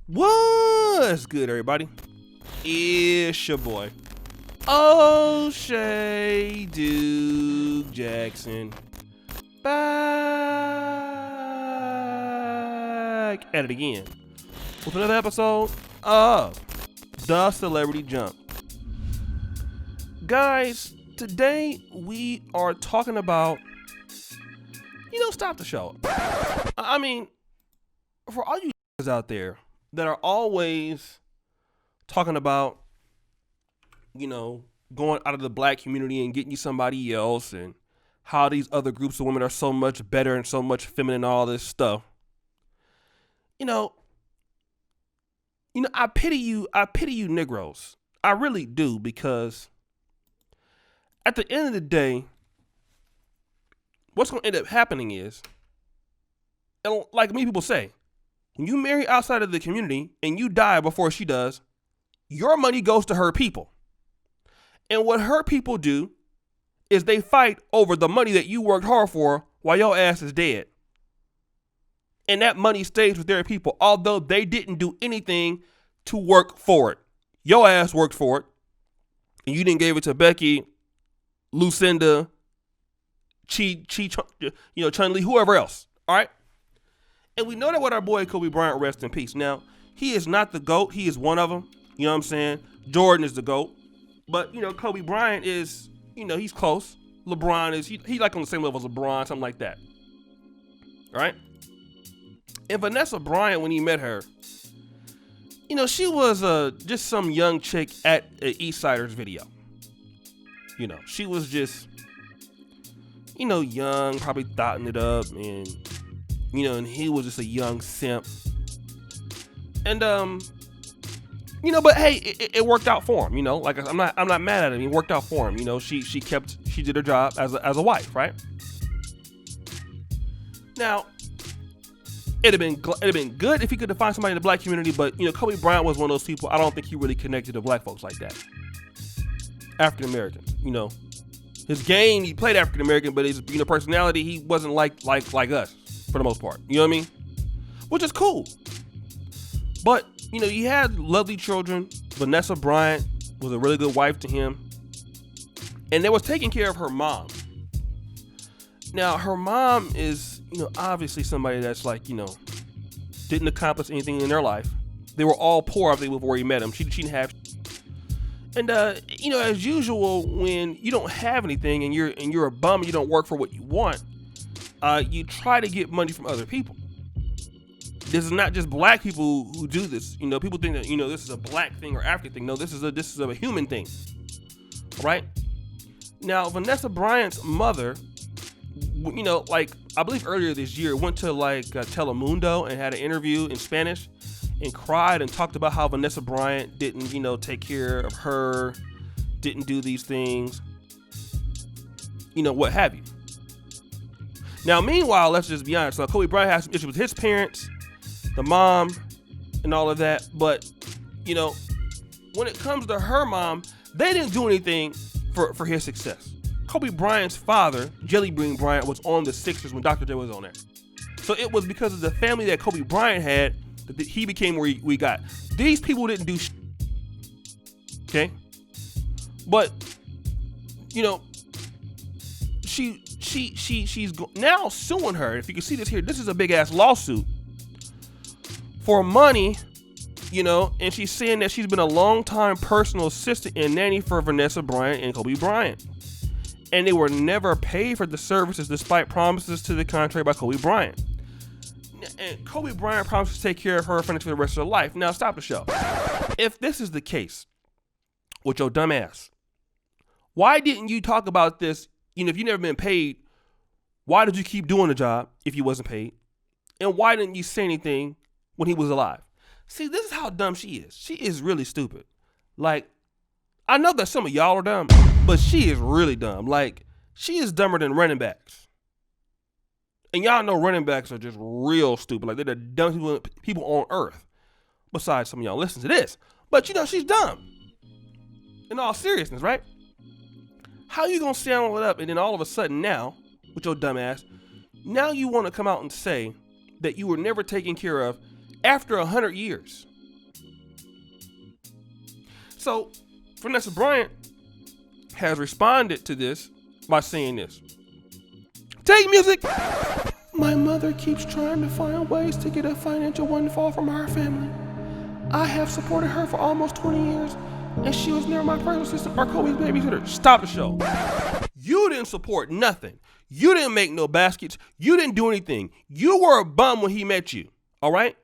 What's good, everybody? It's your boy, O'Shea Duke Jackson, back at it again with another episode of The Celebrity Jump. Guys, today we are talking about, stop the show. I mean, for all you out there that are always talking about, going out of the black community and getting you somebody else and how these other groups of women are so much better and so much feminine and all this stuff. I pity you Negroes. I really do, because at the end of the day, what's going to end up happening is, and like many people say, when you marry outside of the community and you die before she does, your money goes to her people. And what her people do is they fight over the money that you worked hard for while your ass is dead. And that money stays with their people, although they didn't do anything to work for it. Your ass worked for it, and you didn't give it to Becky, Lucinda, Chun-Li, whoever else. All right? And we know that with our boy Kobe Bryant, rest in peace. Now, he is not the GOAT. He is one of them. You know what I'm saying? Jordan is the GOAT. But, Kobe Bryant is, he's close. LeBron is, he like on the same level as LeBron, something like that. All right? And Vanessa Bryant, when he met her, she was just some young chick at an East Siders video. She was just, young, probably thotting it up, and and he was just a young simp. And, but hey, it worked out for him, like I'm not mad at him. It worked out for him. She did her job as a wife, right? Now, it'd have been good if he could have found somebody in the black community, but, Kobe Bryant was one of those people. I don't think he really connected to black folks like that. African Americans, his game, he played African American, but his, personality, he wasn't like us. For the most part, you know what I mean? Which is cool. But, he had lovely children. Vanessa Bryant was a really good wife to him. And they was taking care of her mom. Now, her mom is, obviously somebody that's like, didn't accomplish anything in their life. They were all poor, I think, before he met him. She didn't have. And, as usual, when you don't have anything and you're a bum and you don't work for what you want, you try to get money from other people. This is not just black people who do this. People think that, this is a black thing or African thing. No, this is a human thing. Right? Now, Vanessa Bryant's mother, I believe earlier this year, went to Telemundo and had an interview in Spanish and cried and talked about how Vanessa Bryant didn't, take care of her, didn't do these things, what have you. Now, meanwhile, let's just be honest. Kobe Bryant has some issues with his parents, the mom, and all of that. But, when it comes to her mom, they didn't do anything for his success. Kobe Bryant's father, Jelly Bean Bryant, was on the Sixers when Dr. J was on there. So it was because of the family that Kobe Bryant had that he became where we got. These people didn't do shit. Okay? But, she's now suing her. If you can see this here, this is a big ass lawsuit for money, and she's saying that she's been a longtime personal assistant and nanny for Vanessa Bryant and Kobe Bryant, and they were never paid for the services despite promises to the contrary by Kobe Bryant. And Kobe Bryant promised to take care of her financially for the rest of her life. Now, stop the show. If this is the case with your dumb ass, why didn't you talk about this? If you never been paid, why did you keep doing the job if you wasn't paid? And why didn't you say anything when he was alive? See, this is how dumb she is. She is really stupid. I know that some of y'all are dumb, but she is really dumb. She is dumber than running backs. And y'all know running backs are just real stupid. They're the dumbest people on earth. Besides some of y'all listen to this. But, she's dumb. In all seriousness, right? How you gonna stand all it up and then all of a sudden now, with your dumb ass, now you want to come out and say that you were never taken care of after 100 years. So Vanessa Bryant has responded to this by saying this. Take music. My mother keeps trying to find ways to get a financial windfall from our family. I have supported her for almost 20 years, and she was never my personal assistant or Kobe's babysitter. Stop the show. You didn't support nothing. You didn't make no baskets. You didn't do anything. You were a bum when he met you, all right?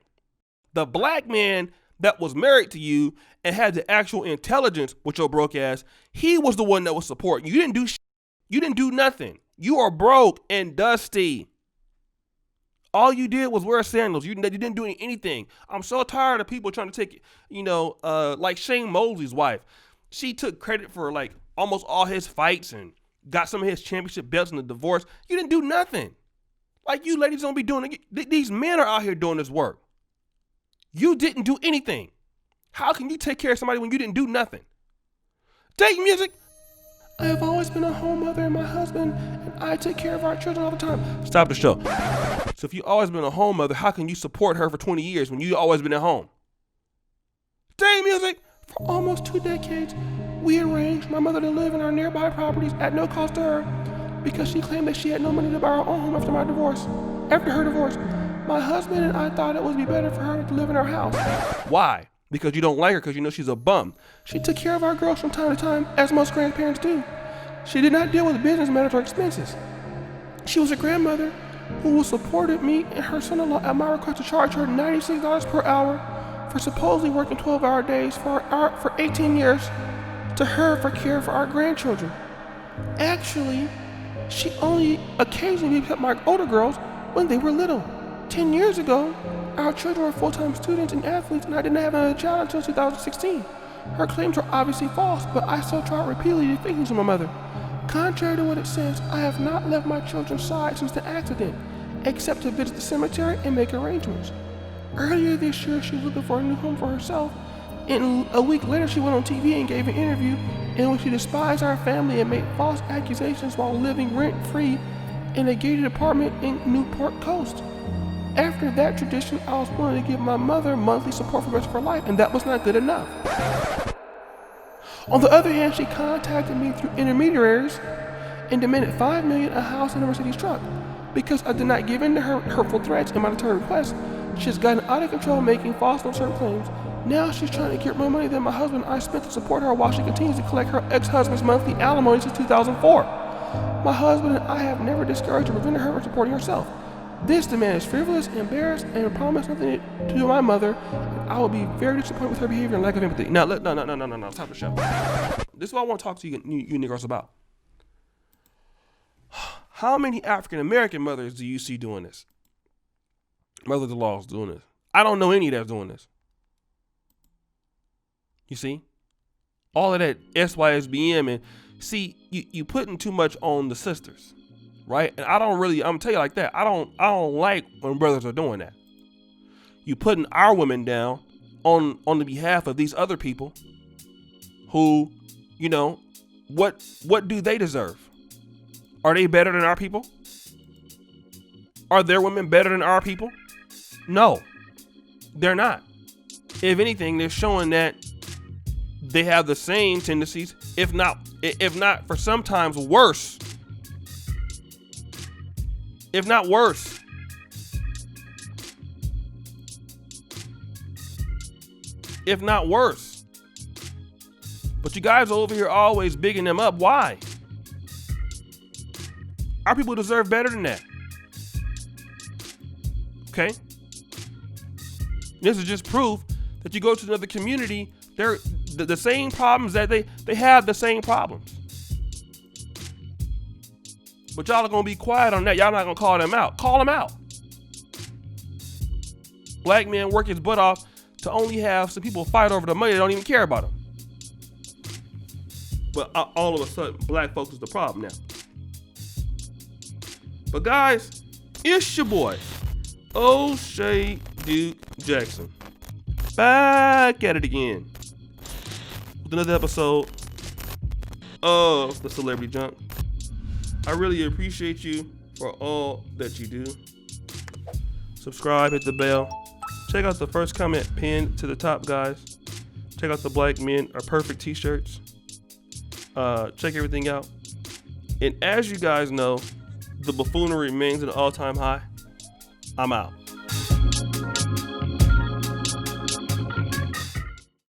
The black man that was married to you and had the actual intelligence with your broke ass, he was the one that was supporting you. You didn't do shit. You didn't do nothing. You are broke and dusty. All you did was wear sandals. You didn't do anything. I'm so tired of people trying to take, like Shane Mosley's wife. She took credit for like almost all his fights and got some of his championship belts in the divorce. You didn't do nothing. Like, you ladies don't be doing it. These men are out here doing this work. You didn't do anything. How can you take care of somebody when you didn't do nothing? Take music. I have always been a home mother, and my husband and I take care of our children all the time. Stop the show. So if you've always been a home mother, how can you support her for 20 years when you've always been at home? Take music. For almost 2 decades, we arranged my mother to live in our nearby properties at no cost to her because she claimed that she had no money to buy her own home after her divorce. My husband and I thought it would be better for her to live in our house. Why? Because you don't like her because you know she's a bum. She took care of our girls from time to time, as most grandparents do. She did not deal with business matters or expenses. She was a grandmother who supported me and her son-in-law at my request to charge her $96 per hour for supposedly working 12-hour days for 18 years to her for care for our grandchildren. Actually, she only occasionally picked up my older girls when they were little. 10 years ago, our children were full-time students and athletes, and I didn't have another child until 2016. Her claims were obviously false, but I still tried repeatedly to fix to my mother. Contrary to what it says, I have not left my children's side since the accident, except to visit the cemetery and make arrangements. Earlier this year, she was looking for a new home for herself, and a week later she went on TV and gave an interview in which she despised our family and made false accusations while living rent-free in a gated apartment in Newport Coast. After that tradition, I was willing to give my mother monthly support for the rest of her life, and that was not good enough. On the other hand, she contacted me through intermediaries and demanded $5 million, a house, and a Mercedes truck. Because I did not give in to her hurtful threats and monetary requests, she has gotten out of control, making false and absurd claims. Now she's trying to get more money than my husband and I spent to support her while she continues to collect her ex-husband's monthly alimony since 2004. My husband and I have never discouraged or prevented her from supporting herself. This demand is frivolous, embarrassed, and promise nothing to my mother. I will be very disappointed with her behavior and lack of empathy. Now, no, stop the show. This is what I want to talk to you Negroes about. How many African-American mothers do you see doing this? Mothers-in-laws doing this. I don't know any that's doing this. You see? All of that SYSBM, and see, you putting too much on the sisters. Right? And I'm gonna tell you like that. I don't like when brothers are doing that. You putting our women down on the behalf of these other people who, what do they deserve? Are they better than our people? Are their women better than our people? No, they're not. If anything, they're showing that they have the same tendencies, if not for sometimes worse. If not worse. If not worse. But you guys are over here always bigging them up. Why? Our people deserve better than that. Okay? This is just proof that you go to another community, they're the same problems that they have the same problems. But y'all are going to be quiet on that. Y'all not going to call them out. Call them out. Black men work his butt off to only have some people fight over the money. They don't even care about him. But all of a sudden, black folks is the problem now. But guys, it's your boy, O'Shea Duke Jackson. Back at it again with another episode of the Celebrity Junk. I really appreciate you for all that you do. Subscribe, hit the bell. Check out the first comment pinned to the top, guys. Check out the Black Men Are Perfect t-shirts. Check everything out. And as you guys know, the buffoonery remains at an all-time high. I'm out.